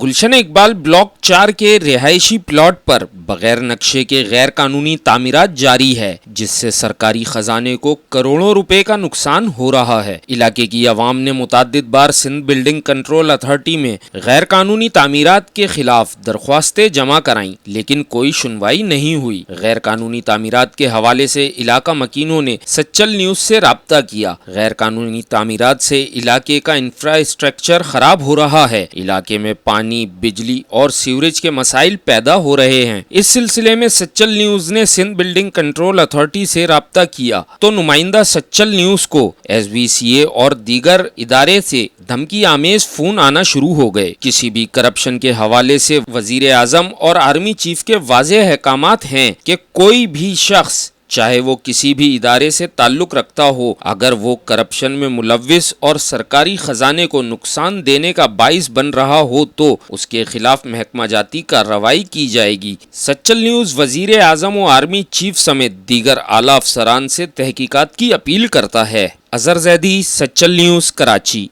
Gulshan Iqbal block 4 کے رہائشی plot پر بغیر نقشے کے غیر قانونی تعمیرات جاری ہے، جس سے سرکاری خزانے کو کروڑوں روپے کا نقصان ہو رہا ہے۔ علاقے کی عوام نے متعدد بار سندھ بلڈنگ کنٹرول اتھارٹی میں غیر قانونی تعمیرات کے خلاف درخواستیں جمع کرائیں، لیکن کوئی سنوائی نہیں ہوئی۔ غیر قانونی تعمیرات کے حوالے سے علاقہ مکینوں نے سچل نیوز سے رابطہ کیا۔ غیر قانونی تعمیرات سے علاقے کا انفراسٹرکچر خراب ہو رہا ہے، علاقے میں پانی، بجلی اور سیوریج کے مسائل پیدا ہو رہے ہیں۔ اس سلسلے میں سچل نیوز نے سندھ بلڈنگ کنٹرول اتھارٹی سے رابطہ کیا تو نمائندہ سچل نیوز کو SBCA اور دیگر ادارے سے دھمکی آمیز فون آنا شروع ہو گئے۔ کسی بھی کرپشن کے حوالے سے وزیر اعظم اور آرمی چیف کے واضح احکامات ہیں کہ کوئی بھی شخص چاہے وہ کسی بھی ادارے سے تعلق رکھتا ہو، اگر وہ کرپشن میں ملوث اور سرکاری خزانے کو نقصان دینے کا باعث بن رہا ہو تو اس کے خلاف محکمہ جاتی کارروائی کی جائے گی۔ سچل نیوز وزیر اعظم و آرمی چیف سمیت دیگر اعلیٰ افسران سے تحقیقات کی اپیل کرتا ہے۔ اظہر زیدی، سچل نیوز، کراچی۔